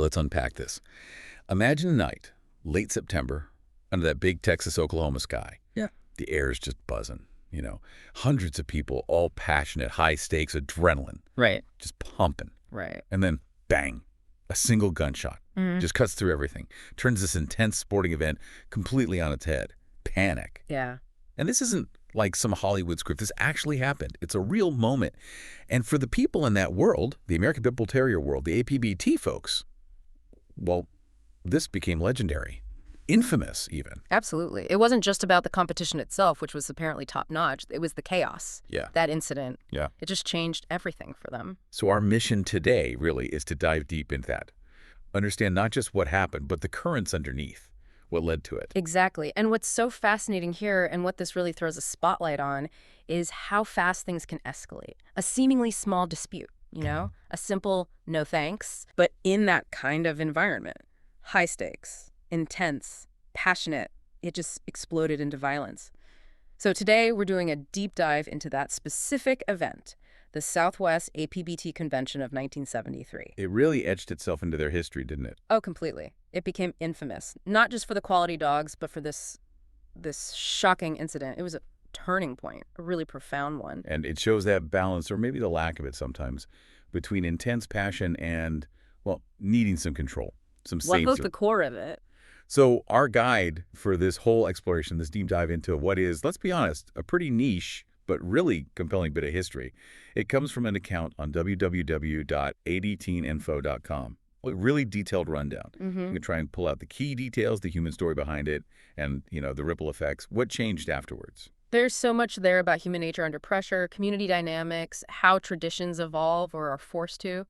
let's unpack this. Imagine a night, late September, under that big Texas-Oklahoma sky. Yeah. The air is just buzzing, Hundreds of people, all passionate, high-stakes, adrenaline. Right. Just pumping. Right. And then, bang, a single gunshot. Just cuts through everything. Turns this intense sporting event completely on its head. Panic. Yeah. And this isn't like some Hollywood script. This actually happened. It's a real moment. And for the people in that world, the American Pit Bull Terrier world, the APBT folks, well, this became legendary. Infamous, even. Absolutely. It wasn't just about the competition itself, which was apparently top-notch. It was the chaos. Yeah. That incident. Yeah. It just changed everything for them. So our mission today, really, is to dive deep into that. Understand not just what happened, but the currents underneath, what led to it. Exactly. And what's so fascinating here, and what this really throws a spotlight on, is how fast things can escalate. A seemingly small dispute, a simple no thanks, but in that kind of environment. High stakes, intense, passionate, it just exploded into violence. So today we're doing a deep dive into that specific event, the Southwest APBT Convention of 1973. It really etched itself into their history, didn't it? Oh, completely. It became infamous, not just for the quality dogs, but for this shocking incident. It was a turning point, a really profound one. And it shows that balance, or maybe the lack of it sometimes, between intense passion and, well, needing some control, some safety. What was the core of it? So our guide for this whole exploration, this deep dive into what is, let's be honest, a pretty niche but really compelling bit of history. It comes from an account on www.adtinfo.com. A really detailed rundown. You can try and pull out the key details, the human story behind it, and, the ripple effects. What changed afterwards? There's so much there about human nature under pressure, community dynamics, how traditions evolve or are forced to.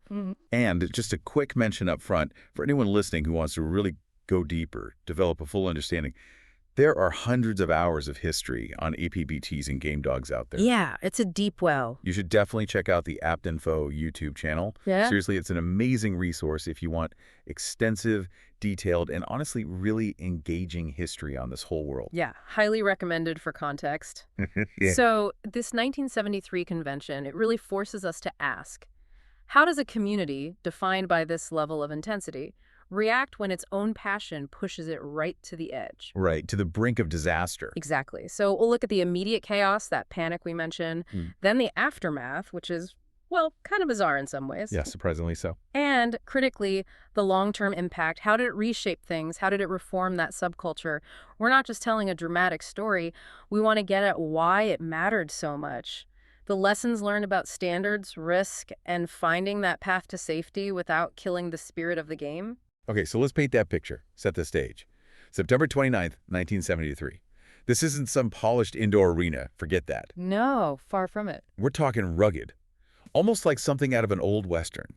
And just a quick mention up front, for anyone listening who wants to really go deeper, develop a full understanding, there are hundreds of hours of history on APBTs and game dogs out there. Yeah, it's a deep well. You should definitely check out the APBT INFO YouTube channel. Yeah. Seriously, it's an amazing resource if you want extensive, detailed, and honestly really engaging history on this whole world. Yeah, highly recommended for context. Yeah. So this 1973 convention, it really forces us to ask, how does a community defined by this level of intensity react when its own passion pushes it right to the edge? Right, to the brink of disaster. Exactly. So we'll look at the immediate chaos, that panic we mentioned, then the aftermath, which is, well, kind of bizarre in some ways. Yeah, surprisingly so. And critically, the long-term impact. How did it reshape things? How did it reform that subculture? We're not just telling a dramatic story. We want to get at why it mattered so much. The lessons learned about standards, risk, and finding that path to safety without killing the spirit of the game. Okay, so let's paint that picture, set the stage. September 29th, 1973. This isn't some polished indoor arena, forget that. No, far from it. We're talking rugged, almost like something out of an old Western.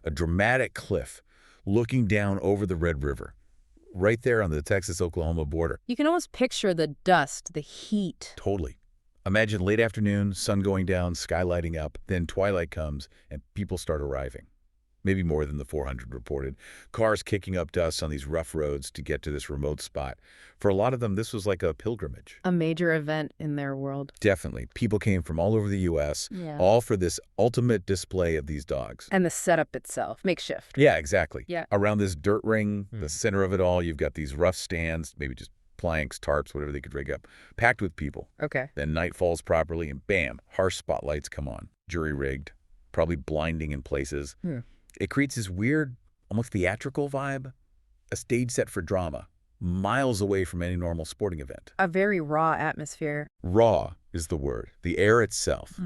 A dramatic cliff looking down over the Red River, right there on the Texas-Oklahoma border. You can almost picture the dust, the heat. Totally. Imagine late afternoon, sun going down, sky lighting up, then twilight comes and people start arriving. Maybe more than the 400 reported. Cars kicking up dust on these rough roads to get to this remote spot. For a lot of them, this was like a pilgrimage. A major event in their world. Definitely. People came from all over the U.S., all for this ultimate display of these dogs. And the setup itself, makeshift. Yeah, exactly. Yeah. Around this dirt ring, the center of it all, you've got these rough stands, maybe just planks, tarps, whatever they could rig up, packed with people. Okay. Then night falls properly, and bam, harsh spotlights come on. Jury-rigged, probably blinding in places. It creates this weird, almost theatrical vibe, a stage set for drama, miles away from any normal sporting event. A very raw atmosphere. Raw is the word. The air itself.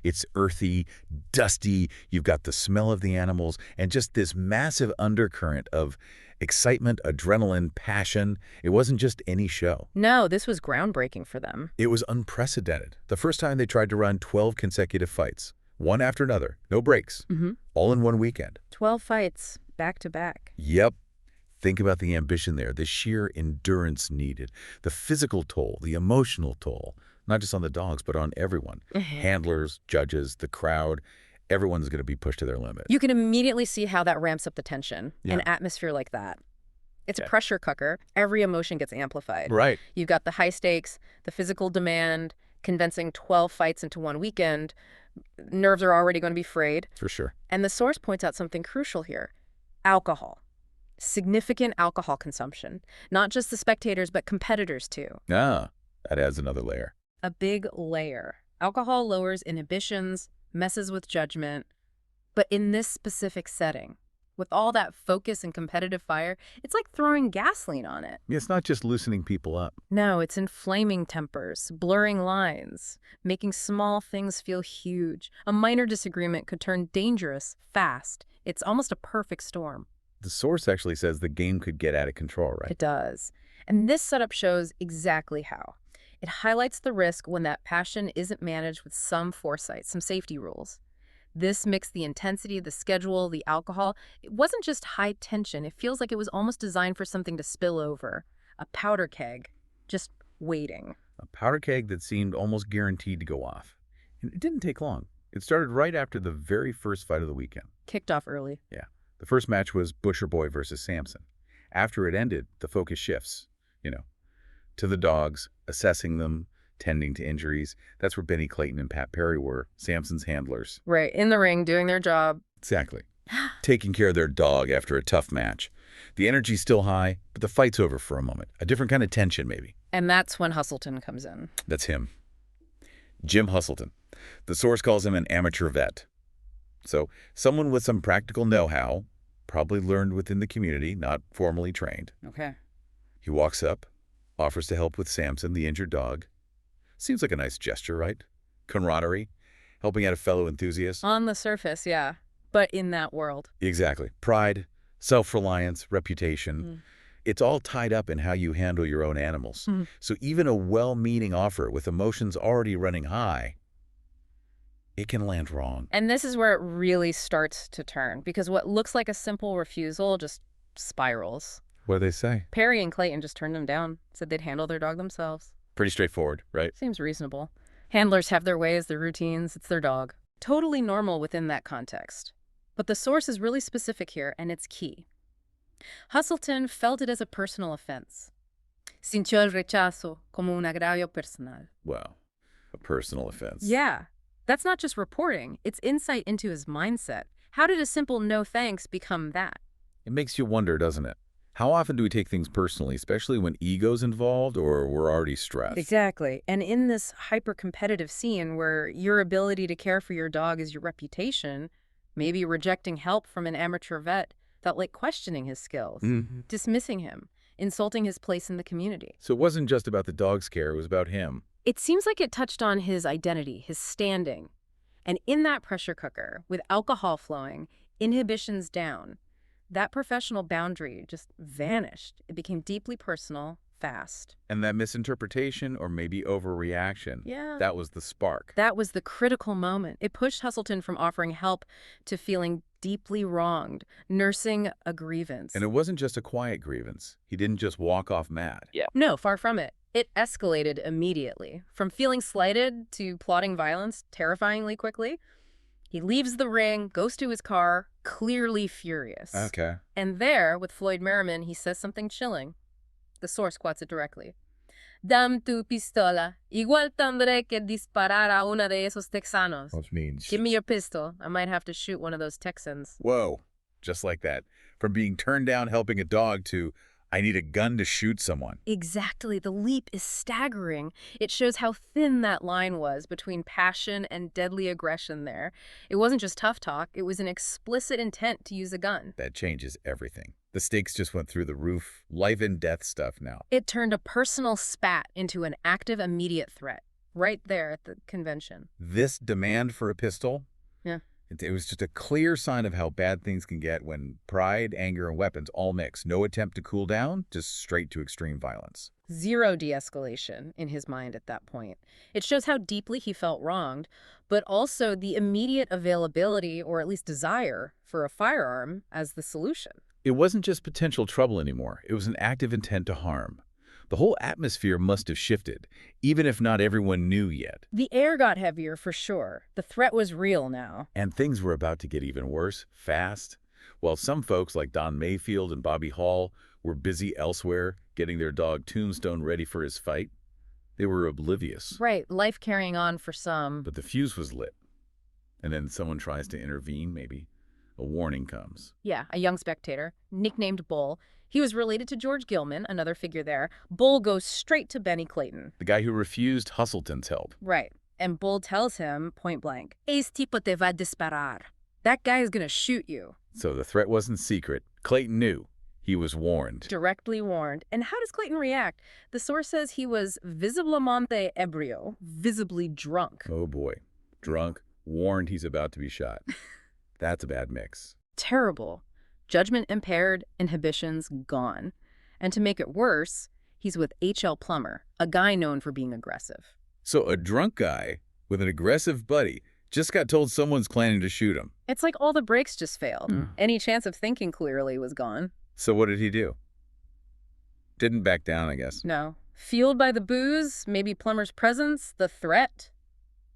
It's earthy, dusty. You've got the smell of the animals and just this massive undercurrent of excitement, adrenaline, passion. It wasn't just any show. No, this was groundbreaking for them. It was unprecedented. The first time they tried to run 12 consecutive fights. One after another, no breaks, all in one weekend. 12 fights, back to back. Yep. Think about the ambition there, the sheer endurance needed, the physical toll, the emotional toll, not just on the dogs, but on everyone. Handlers, judges, the crowd, everyone's going to be pushed to their limit. You can immediately see how that ramps up the tension, an atmosphere like that. It's a pressure cooker. Every emotion gets amplified. Right. You've got the high stakes, the physical demand, condensing 12 fights into one weekend. Nerves are already going to be frayed. For sure. And the source points out something crucial here. Alcohol. Significant alcohol consumption. Not just the spectators, but competitors too. Ah, that adds another layer. A big layer. Alcohol lowers inhibitions, messes with judgment. But in this specific setting, with all that focus and competitive fire, it's like throwing gasoline on it. It's not just loosening people up. No, it's inflaming tempers, blurring lines, making small things feel huge. A minor disagreement could turn dangerous fast. It's almost a perfect storm. The source actually says the game could get out of control, right? It does. And this setup shows exactly how. It highlights the risk when that passion isn't managed with some foresight, some safety rules. This mixed the intensity, the schedule, the alcohol. It wasn't just high tension. It feels like it was almost designed for something to spill over. A powder keg, just waiting. A powder keg that seemed almost guaranteed to go off. And it didn't take long. It started right after the very first fight of the weekend. Kicked off early. Yeah. The first match was Butcher Boy versus Samson. After it ended, the focus shifts, to the dogs, assessing them, tending to injuries. That's where Benny Clayton and Pat Perry were, Samson's handlers. Right, in the ring, doing their job. Exactly. Taking care of their dog after a tough match. The energy's still high, but the fight's over for a moment. A different kind of tension, maybe. And that's when Hustleton comes in. That's him. Jim Hustleton. The source calls him an amateur vet. So, someone with some practical know-how, probably learned within the community, not formally trained. Okay. He walks up, offers to help with Samson, the injured dog. Seems like a nice gesture, right? Camaraderie, helping out a fellow enthusiast. On the surface, yeah. But in that world. Exactly. Pride, self-reliance, reputation. It's all tied up in how you handle your own animals. So even a well-meaning offer with emotions already running high, it can land wrong. And this is where it really starts to turn, because what looks like a simple refusal just spirals. What do they say? Perry and Clayton just turned them down, said they'd handle their dog themselves. Pretty straightforward, right? Seems reasonable. Handlers have their ways, their routines, it's their dog. Totally normal within that context. But the source is really specific here, and it's key. Hustleton felt it as a personal offense. Sintió el rechazo como un agravio personal. Wow. A personal offense. Yeah. That's not just reporting, it's insight into his mindset. How did a simple no thanks become that? It makes you wonder, doesn't it? How often do we take things personally, especially when ego's involved or we're already stressed? Exactly. And in this hyper-competitive scene where your ability to care for your dog is your reputation, maybe rejecting help from an amateur vet felt like questioning his skills, dismissing him, insulting his place in the community. So it wasn't just about the dog's care, it was about him. It seems like it touched on his identity, his standing. And in that pressure cooker, with alcohol flowing, inhibitions down, that professional boundary just vanished. It became deeply personal, fast. And that misinterpretation or maybe overreaction, that was the spark. That was the critical moment. It pushed Hustleton from offering help to feeling deeply wronged, nursing a grievance. And it wasn't just a quiet grievance. He didn't just walk off mad. No, far from it. It escalated immediately. From feeling slighted to plotting violence terrifyingly quickly. He leaves the ring, goes to his car, clearly furious. Okay. And there, with Floyd Merriman, he says something chilling. The source quotes it directly. Dam tu pistola. Igual tendré que disparar a uno de esos texanos. Which means... Give me your pistol. I might have to shoot one of those Texans. Whoa. Just like that. From being turned down helping a dog to, I need a gun to shoot someone. Exactly. The leap is staggering. It shows how thin that line was between passion and deadly aggression there. It wasn't just tough talk. It was an explicit intent to use a gun. That changes everything. The stakes just went through the roof. Life and death stuff now. It turned a personal spat into an active, immediate threat. Right there at the convention. This demand for a pistol? Yeah. It was just a clear sign of how bad things can get when pride, anger, and weapons all mix. No attempt to cool down, just straight to extreme violence. Zero de-escalation in his mind at that point. It shows how deeply he felt wronged, but also the immediate availability, or at least desire, for a firearm as the solution. It wasn't just potential trouble anymore. It was an active intent to harm. The whole atmosphere must have shifted, even if not everyone knew yet. The air got heavier for sure. The threat was real now. And things were about to get even worse, fast. While some folks like Don Mayfield and Bobby Hall were busy elsewhere, getting their dog Tombstone ready for his fight, they were oblivious. Right, life carrying on for some. But the fuse was lit. And then someone tries to intervene, maybe. a warning comes. Yeah, a young spectator, nicknamed Bull. He was related to George Gilman, another figure there. Bull goes straight to Benny Clayton. The guy who refused Hustleton's help. Right. And Bull tells him, point blank, "Ese tipo te va a disparar." That guy is going to shoot you. So the threat wasn't secret. Clayton knew. He was warned. Directly warned. And how does Clayton react? The source says he was visiblemente ebrio, visibly drunk. Oh boy. Drunk, warned he's about to be shot. That's a bad mix. Terrible. Judgment impaired, inhibitions gone. And to make it worse, he's with H.L. Plummer, a guy known for being aggressive. So a drunk guy with an aggressive buddy just got told someone's planning to shoot him. It's like all the brakes just failed. Any chance of thinking clearly was gone. So what did he do? Didn't back down, I guess. No. Fueled by the booze, maybe Plummer's presence, the threat,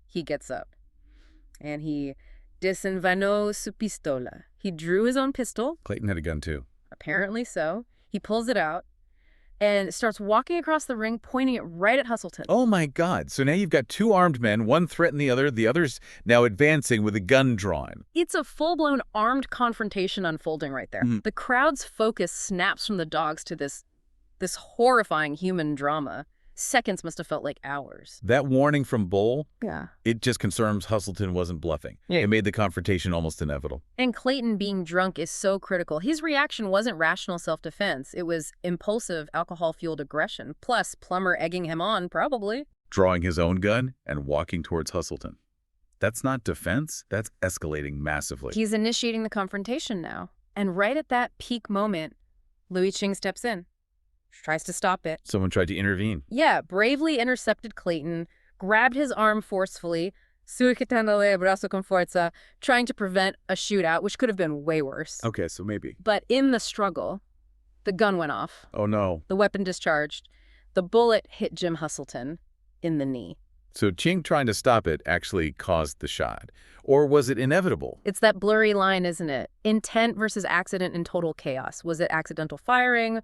he gets up. And he desenvainó su pistola. He drew his own pistol. Clayton had a gun too. Apparently so. He pulls it out and starts walking across the ring, pointing it right at Hustleton. Oh my God. So now you've got two armed men, one threatening the other's now advancing with a gun drawn. It's a full-blown armed confrontation unfolding right there. The crowd's focus snaps from the dogs to this horrifying human drama. Seconds must have felt like hours. That warning from Bull, Yeah. it just confirms Hustleton wasn't bluffing. Yeah. It made the confrontation almost inevitable. And Clayton being drunk is so critical. His reaction wasn't rational self-defense. It was impulsive, alcohol-fueled aggression. Plus, Plummer egging him on, probably. Drawing his own gun and walking towards Hustleton. That's not defense. That's escalating massively. He's initiating the confrontation now. And right at that peak moment, Louis Ching steps in. Tries to stop it. Someone tried to intervene. Yeah, bravely intercepted Clayton, grabbed his arm forcefully, sujetándole el brazo con fuerza, trying to prevent a shootout, which could have been way worse. Okay, so maybe. But in the struggle, the gun went off. Oh no. The weapon discharged. The bullet hit Jim Hustleton in the knee. So Ching trying to stop it actually caused the shot. Or was it inevitable? It's that blurry line, isn't it? Intent versus accident in total chaos. Was it accidental firing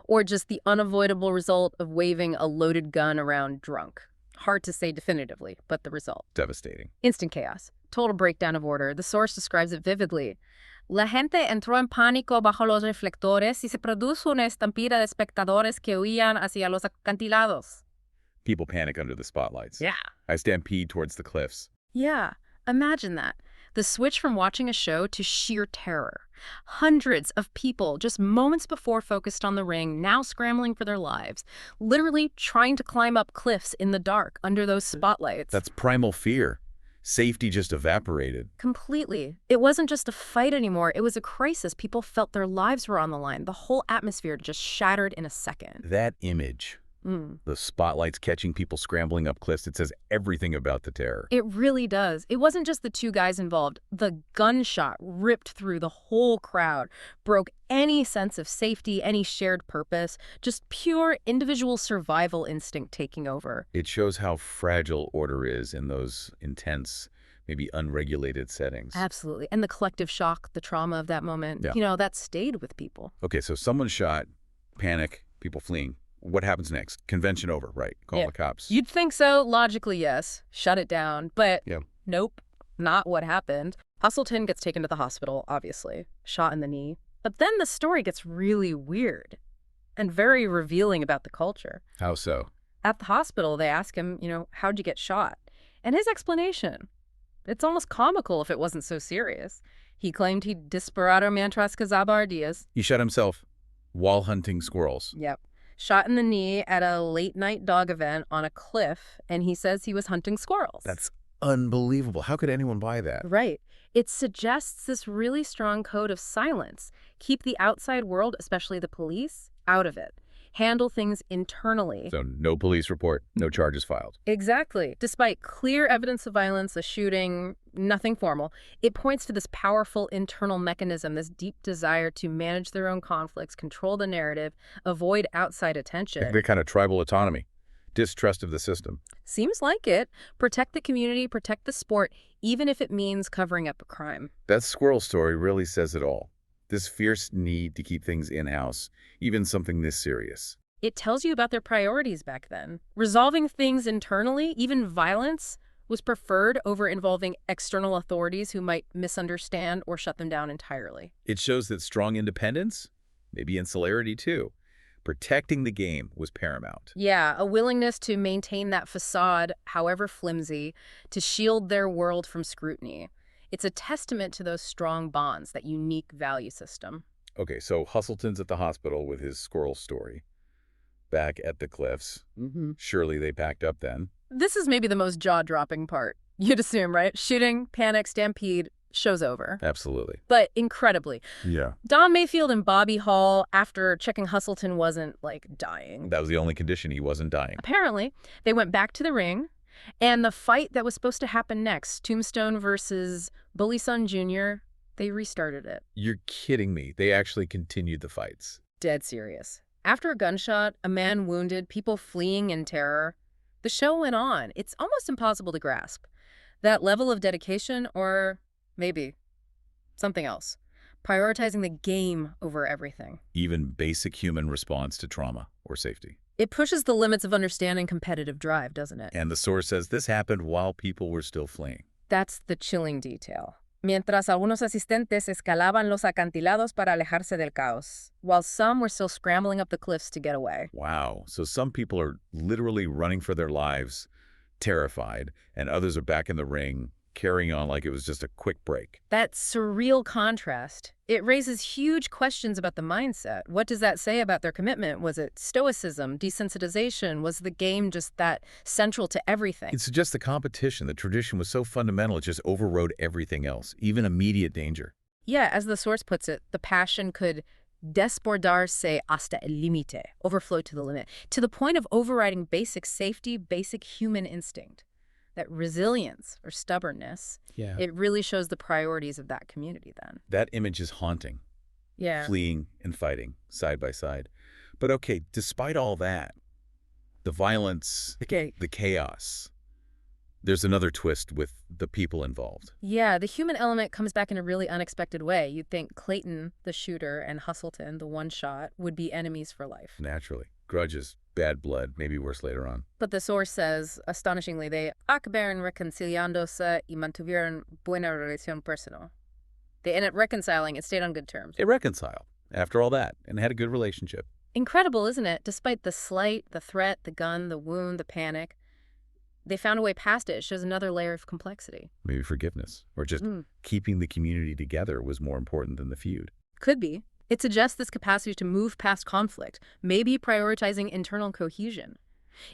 or just the unavoidable result of waving a loaded gun around drunk? Hard to say definitively, but the result. Devastating. Instant chaos. Total breakdown of order. The source describes it vividly. La gente entró en pánico bajo los reflectores y se produjo una estampida de espectadores que huían hacia los acantilados. People panic under the spotlights. Yeah. I stampede towards the cliffs. Yeah. Imagine that. The switch from watching a show to sheer terror. Hundreds of people just moments before focused on the ring, now scrambling for their lives, literally trying to climb up cliffs in the dark under those spotlights. That's primal fear. Safety just evaporated. Completely. It wasn't just a fight anymore. It was a crisis. People felt their lives were on the line. The whole atmosphere just shattered in a second. That image, the spotlights catching people scrambling up cliffs, it says everything about the terror. It really does. It wasn't just the two guys involved. The gunshot ripped through the whole crowd, broke any sense of safety, any shared purpose, just pure individual survival instinct taking over. It shows how fragile order is in those intense, maybe unregulated settings. Absolutely. And the collective shock, the trauma of that moment, that stayed with people. Okay, so someone shot, panic, people fleeing. What happens next? Convention over, right? Call the cops. You'd think so. Logically, yes. Shut it down. But nope, not what happened. Hustleton gets taken to the hospital, obviously. Shot in the knee. But then the story gets really weird and very revealing about the culture. How so? At the hospital, they ask him, how'd you get shot? And his explanation, it's almost comical if it wasn't so serious. He claimed he disparado mientras cazaba ardillas. He shot himself while hunting squirrels. Yep. Shot in the knee at a late-night dog event on a cliff, and he says he was hunting squirrels. That's unbelievable. How could anyone buy that? Right. It suggests this really strong code of silence. Keep the outside world, especially the police, out of it. Handle things internally. So no police report, no charges filed. Exactly. Despite clear evidence of violence, a shooting, nothing formal, it points to this powerful internal mechanism, this deep desire to manage their own conflicts, control the narrative, avoid outside attention. The kind of tribal autonomy, distrust of the system. Seems like it. Protect the community, protect the sport, even if it means covering up a crime. That squirrel story really says it all. This fierce need to keep things in-house, even something this serious. It tells you about their priorities back then. Resolving things internally, even violence, was preferred over involving external authorities who might misunderstand or shut them down entirely. It shows that strong independence, maybe insularity too, protecting the game was paramount. Yeah, a willingness to maintain that facade, however flimsy, to shield their world from scrutiny. It's a testament to those strong bonds, that unique value system. Okay, so Hustleton's at the hospital with his squirrel story. Back at the cliffs. Surely they packed up then. This is maybe the most jaw-dropping part. You'd assume, right? Shooting, panic, stampede, show's over. Absolutely. But incredibly, Yeah. Don Mayfield and Bobby Hall, after checking Hustleton wasn't, dying. That was the only condition, he wasn't dying. Apparently, they went back to the ring, and the fight that was supposed to happen next, Tombstone versus Bully Sun Jr., they restarted it. You're kidding me. They actually continued the fights. Dead serious. After a gunshot, a man wounded, people fleeing in terror, the show went on. It's almost impossible to grasp. That level of dedication, or maybe something else. Prioritizing the game over everything. Even basic human response to trauma or safety. It pushes the limits of understanding competitive drive, doesn't it? And the source says this happened while people were still fleeing. That's the chilling detail. Mientras algunos asistentes escalaban los acantilados para alejarse del caos, while some were still scrambling up the cliffs to get away. Wow. So some people are literally running for their lives, terrified, and others are back in the ring, carrying on like it was just a quick break. That surreal contrast, it raises huge questions about the mindset. What does that say about their commitment? Was it stoicism, desensitization? Was the game just that central to everything? It suggests the competition, the tradition was so fundamental it just overrode everything else, even immediate danger. Yeah, as the source puts it, the passion could desbordarse hasta el límite, overflow to the limit, to the point of overriding basic safety, basic human instinct. That resilience or stubbornness, it really shows the priorities of that community then. That image is haunting. Yeah. Fleeing and fighting side by side. But okay, despite all that, the violence, the chaos, there's another twist with the people involved. Yeah, the human element comes back in a really unexpected way. You'd think Clayton, the shooter, and Hustleton, the one shot, would be enemies for life. Naturally. Grudges, bad blood, maybe worse later on. But the source says, astonishingly, they acabaron reconciliándose y mantuvieron buena relación personal. They ended up reconciling and stayed on good terms. They reconciled after all that and had a good relationship. Incredible, isn't it? Despite the slight, the threat, the gun, the wound, the panic, they found a way past it. It shows another layer of complexity. Maybe forgiveness, or just keeping the community together was more important than the feud. Could be. It suggests this capacity to move past conflict, maybe prioritizing internal cohesion.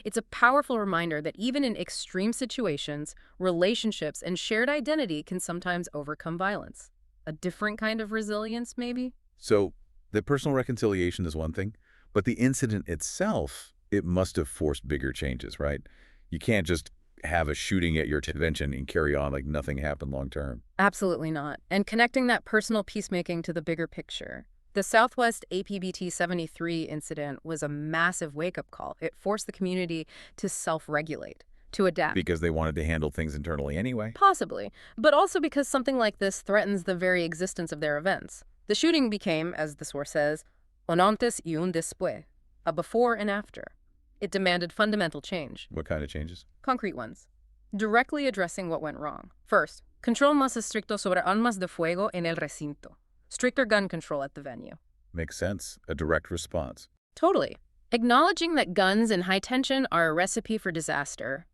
It's a powerful reminder that even in extreme situations, relationships and shared identity can sometimes overcome violence. A different kind of resilience, maybe? So, the personal reconciliation is one thing, but the incident itself, it must have forced bigger changes, right? You can't just have a shooting at your convention and carry on like nothing happened long term. Absolutely not. And connecting that personal peacemaking to the bigger picture. The Southwest APBT 73 incident was a massive wake-up call. It forced the community to self-regulate, to adapt. Because they wanted to handle things internally anyway. Possibly, but also because something like this threatens the very existence of their events. The shooting became, as the source says, un antes y un después, a before and after. It demanded fundamental change. What kind of changes? Concrete ones. Directly addressing what went wrong. First, control más estricto sobre armas de fuego en el recinto. Stricter gun control at the venue. Makes sense. A direct response. Totally. Acknowledging that guns and high tension are a recipe for disaster.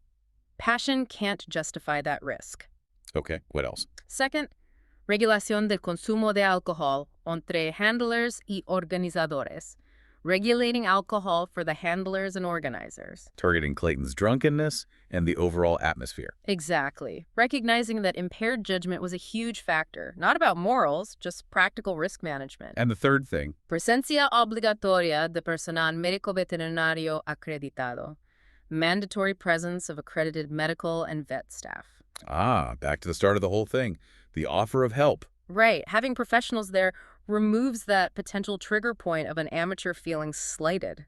Passion can't justify that risk. Okay, what else? Second, regulación del consumo de alcohol entre handlers y organizadores. Regulating alcohol for the handlers and organizers. Targeting Clayton's drunkenness and the overall atmosphere. Exactly. Recognizing that impaired judgment was a huge factor. Not about morals, just practical risk management. And the third thing. Presencia obligatoria de personal médico veterinario acreditado. Mandatory presence of accredited medical and vet staff. Ah, back to the start of the whole thing. The offer of help. Right. Having professionals there removes that potential trigger point of an amateur feeling slighted.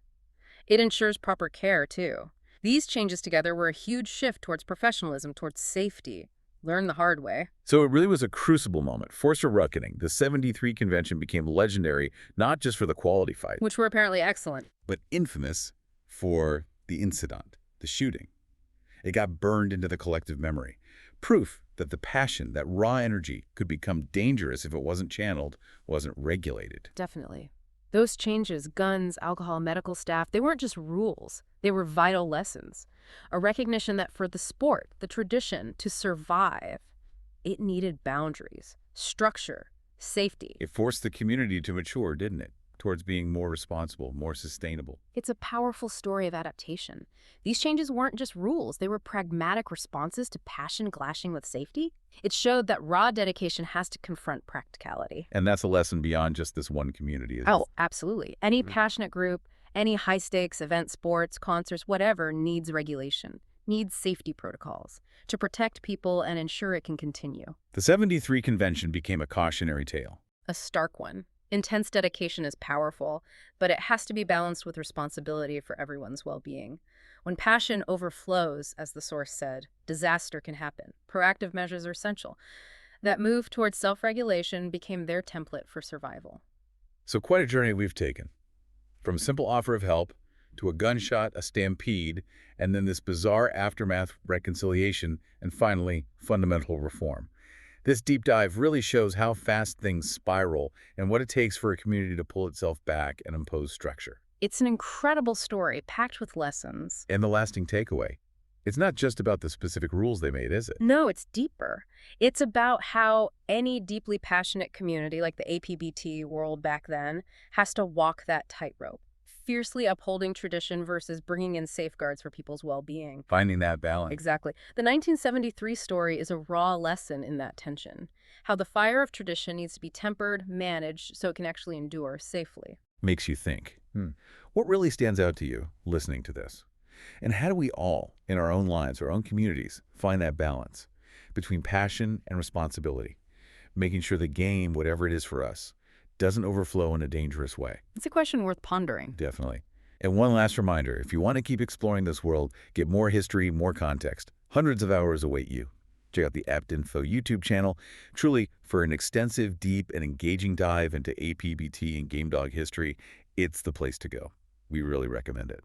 It ensures proper care, too. These changes together were a huge shift towards professionalism, towards safety. Learn the hard way. So it really was a crucible moment. Forced a reckoning. The 73 convention became legendary, not just for the quality fight, Which were apparently excellent. but infamous for the incident, the shooting. It got burned into the collective memory. Proof that the passion, that raw energy, could become dangerous if it wasn't channeled, wasn't regulated. Definitely. Those changes, guns, alcohol, medical staff, they weren't just rules. They were vital lessons. A recognition that for the sport, the tradition, to survive, it needed boundaries, structure, safety. It forced the community to mature, didn't it? Towards being more responsible, more sustainable. It's a powerful story of adaptation. These changes weren't just rules, they were pragmatic responses to passion clashing with safety. It showed that raw dedication has to confront practicality. And that's a lesson beyond just this one community. Oh, absolutely. Any passionate group, any high-stakes event, sports, concerts, whatever, needs regulation, needs safety protocols to protect people and ensure it can continue. The '73 convention became a cautionary tale. A stark one. Intense dedication is powerful, but it has to be balanced with responsibility for everyone's well-being. When passion overflows, as the source said, disaster can happen. Proactive measures are essential. That move towards self-regulation became their template for survival. So quite a journey we've taken. From a simple offer of help to a gunshot, a stampede, and then this bizarre aftermath reconciliation, and finally, fundamental reform. This deep dive really shows how fast things spiral and what it takes for a community to pull itself back and impose structure. It's an incredible story, packed with lessons. And the lasting takeaway, it's not just about the specific rules they made, is it? No, it's deeper. It's about how any deeply passionate community, like the APBT world back then, has to walk that tightrope, fiercely upholding tradition versus bringing in safeguards for people's well-being. Finding that balance. Exactly. The 1973 story is a raw lesson in that tension, how the fire of tradition needs to be tempered, managed, so it can actually endure safely. Makes you think. What really stands out to you listening to this? And how do we all, in our own lives, our own communities, find that balance between passion and responsibility, making sure the game, whatever it is for us, doesn't overflow in a dangerous way? It's a question worth pondering. Definitely. And one last reminder, if you want to keep exploring this world, get more history, more context, hundreds of hours await you. Check out the APBT INFO YouTube channel, truly for an extensive, deep, and engaging dive into APBT and GameDog history. It's the place to go. We really recommend it.